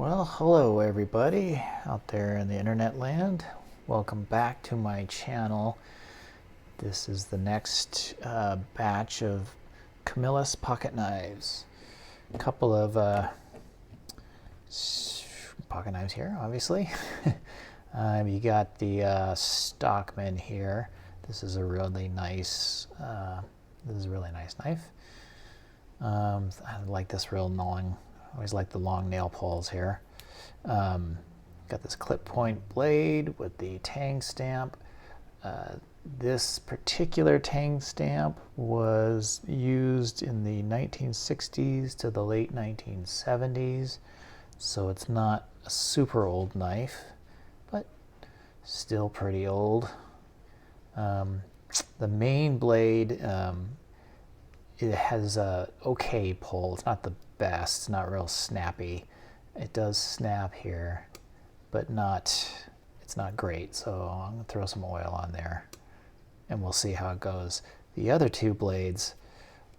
Well, hello everybody out there in the internet land. Welcome back to my channel. This is the next batch of Camillus pocket knives. A couple of pocket knives here, obviously. You got the Stockman here. This is a really nice. This is a really nice knife. I like this real long. I always like the long nail poles here. Got this clip point blade with the tang stamp. This particular tang stamp was used in the 1960s to the late 1970s, so it's not a super old knife, but still pretty old. The main blade, it has a okay pull. It's not the best. It's not real snappy. It does snap here, but it's not great. So I'm gonna throw some oil on there and we'll see how it goes. The other two blades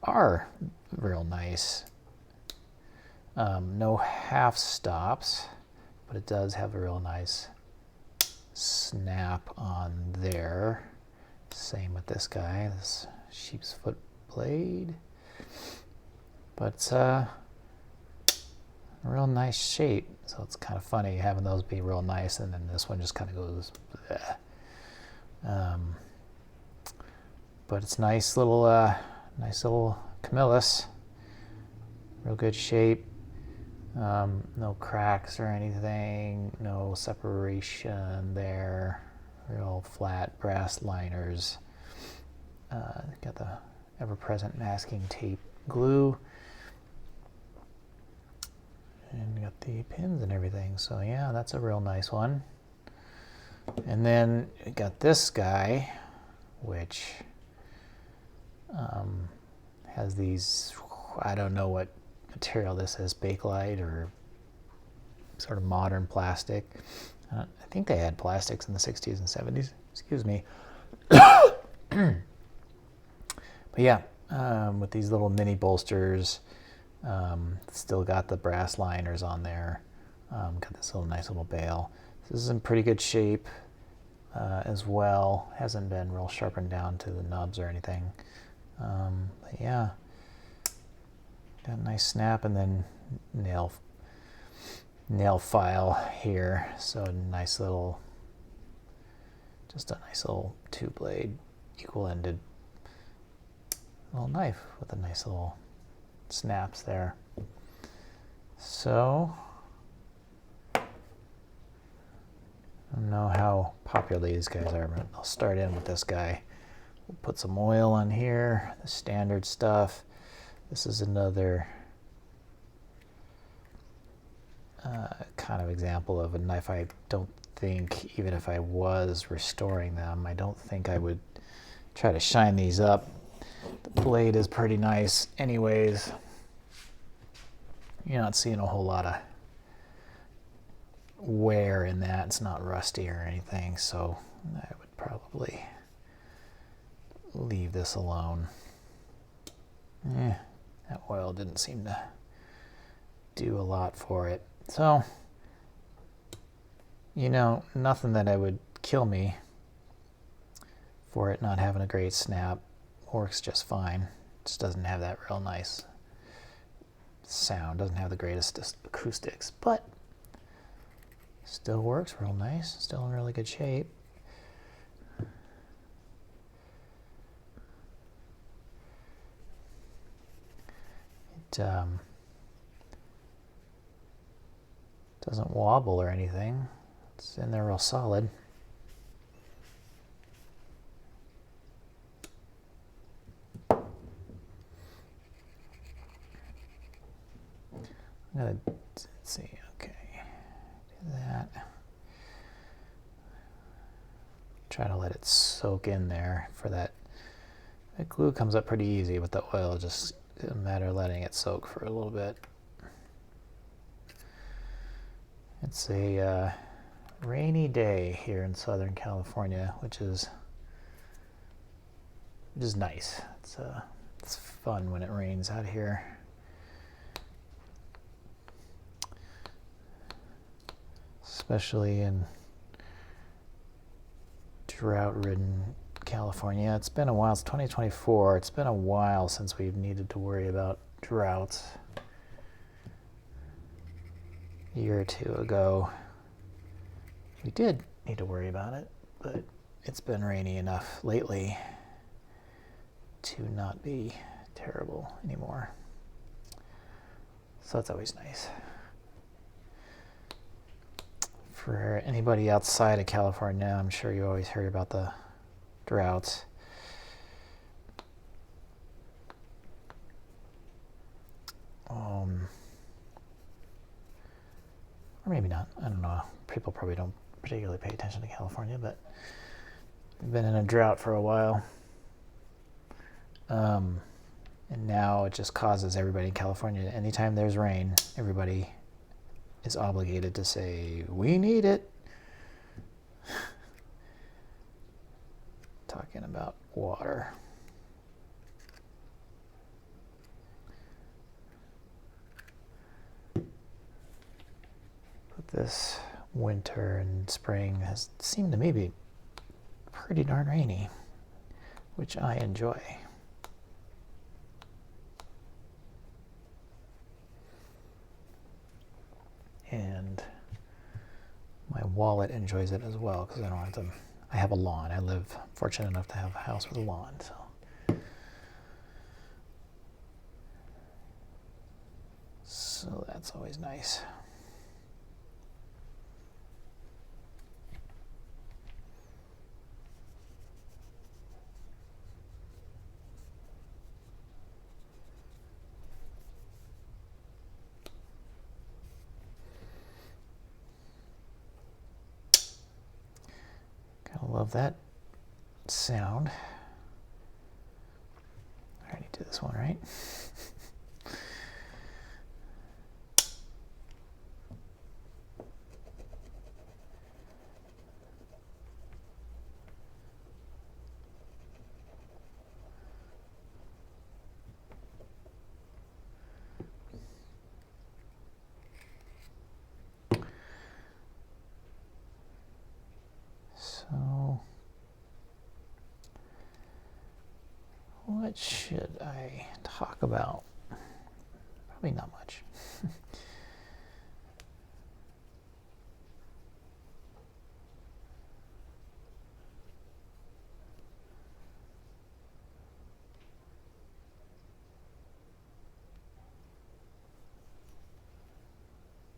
are real nice. No half stops, but it does have a real nice snap on there. Same with this guy, this sheep's foot blade. But it's a real nice shape, so it's kind of funny having those be real nice and then this one just kind of goes but it's nice little Camillus, real good shape. No cracks or anything, no separation there, real flat brass liners. Got the ever-present masking tape glue. And got the pins and everything, so yeah, that's a real nice one. And then we got this guy, which has these, I don't know what material this is, Bakelite or sort of modern plastic. I think they had plastics in the 60s and 70s, excuse me. But yeah, with these little mini bolsters. Still got the brass liners on there. Got this little nice little bail. This is in pretty good shape as well. Hasn't been real sharpened down to the nubs or anything. But yeah, got a nice snap and then nail file here. So nice little, just a nice little two blade, equal ended little knife with a nice little snaps there. So I don't know how popular these guys are, but I'll start in with this guy. We'll put some oil on here, the standard stuff. This is another kind of example of a knife. I don't think, even if I was restoring them, I don't think I would try to shine these up. The blade is pretty nice anyways. You're not seeing a whole lot of wear in that. It's not rusty or anything, so I would probably leave this alone. That oil didn't seem to do a lot for it. So, you know, nothing that I would kill me for it not having a great snap. Works just fine. Just doesn't have that real nice sound. Doesn't have the greatest acoustics, but still works real nice. Still in really good shape. It doesn't wobble or anything. It's in there real solid. I'm gonna, let's see, okay, do that. Try to let it soak in there for that. That glue comes up pretty easy with the oil, just a matter of letting it soak for a little bit. It's a rainy day here in Southern California, which is nice. It's fun when it rains out here. especially in drought-ridden California. It's been a while. It's 2024. It's been a while since we've needed to worry about droughts. A year or two ago, we did need to worry about it, but it's been rainy enough lately to not be terrible anymore. So that's always nice. For anybody outside of California, I'm sure you always hear about the droughts. Or maybe not. I don't know. People probably don't particularly pay attention to California, but we've been in a drought for a while. And now it just causes everybody in California, anytime there's rain, everybody is obligated to say, we need it. Talking about water. But this winter and spring has seemed to me be pretty darn rainy, which I enjoy. And my wallet enjoys it as well because I don't have to. I have a lawn. I live fortunate enough to have a house with a lawn, so that's always nice. Love that sound. I already did this one, right? So, what should I talk about? Probably not much.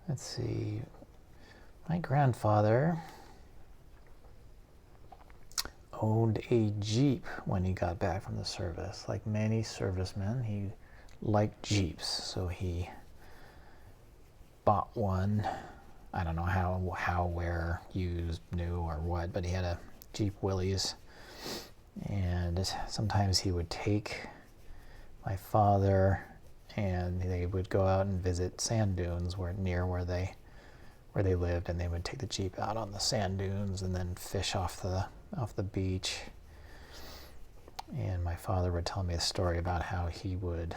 Let's see. My grandfather owned a Jeep when he got back from the service. Like many servicemen, he liked Jeeps, so he bought one. I don't know how, where, used, new, or what, but he had a Jeep Willys, and sometimes he would take my father, and they would go out and visit sand dunes near where they lived, and they would take the Jeep out on the sand dunes and then fish off the beach. And my father would tell me a story about how he would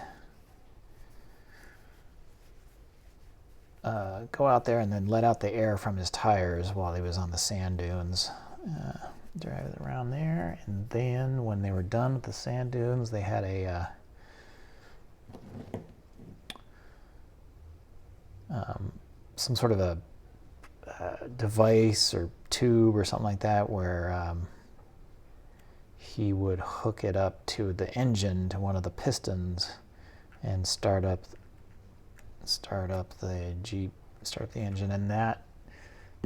go out there and then let out the air from his tires while he was on the sand dunes, drive it around there, and then when they were done with the sand dunes, they had a some sort of a device or tube or something like that where he would hook it up to the engine, to one of the pistons, and start up the Jeep, start up the engine, and that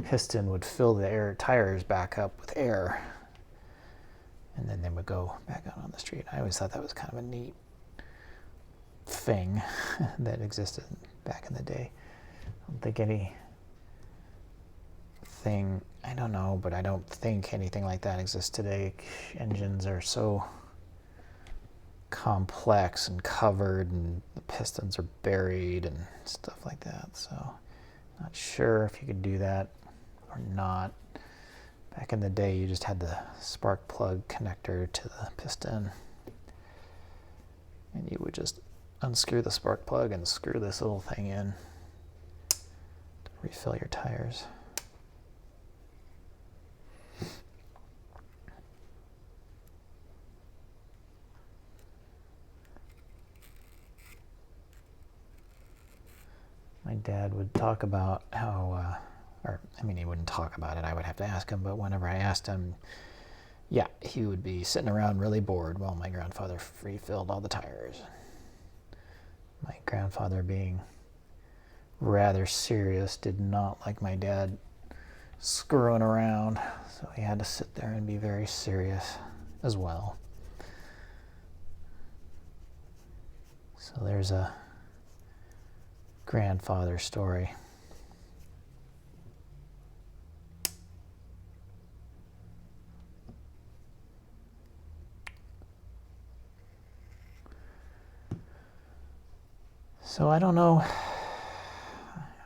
piston would fill the tires back up with air, and then they would go back out on the street. I always thought that was kind of a neat thing that existed back in the day. I don't think I don't know, but I don't think anything like that exists today. Engines are so complex and covered, and the pistons are buried and stuff like that, so not sure if you could do that or not. Back in the day, you just had the spark plug connector to the piston, and you would just unscrew the spark plug and screw this little thing in to refill your tires. my dad would talk about how, or I mean, he wouldn't talk about it. I would have to ask him, but whenever I asked him, yeah, he would be sitting around really bored while my grandfather refilled all the tires. My grandfather, being rather serious, did not like my dad screwing around, so he had to sit there and be very serious as well. So there's a grandfather story. So I don't know.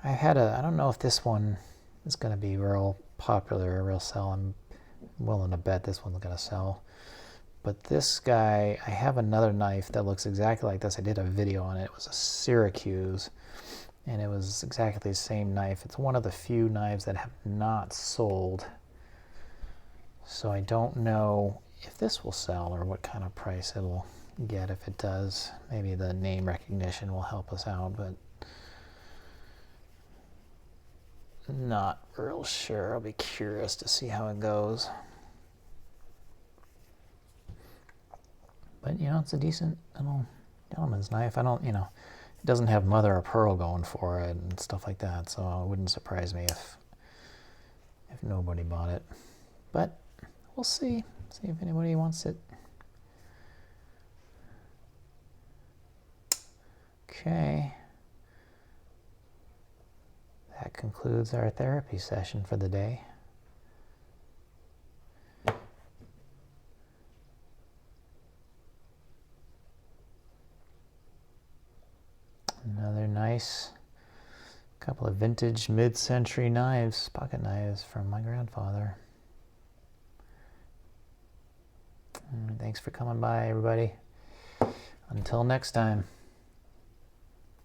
I don't know if this one is going to be real popular or real sell. I'm willing to bet this one's going to sell. But this guy, I have another knife that looks exactly like this. I did a video on it. It was a Syracuse, and it was exactly the same knife. It's one of the few knives that have not sold. So I don't know if this will sell or what kind of price it'll get if it does. Maybe the name recognition will help us out, but not real sure. I'll be curious to see how it goes. But, you know, it's a decent little gentleman's knife. I don't, you know, it doesn't have mother of pearl going for it and stuff like that, so it wouldn't surprise me if nobody bought it. But we'll see if anybody wants it. Okay. That concludes our therapy session for the day. Another nice couple of vintage mid-century knives, pocket knives from my grandfather. Thanks for coming by, everybody. Until next time.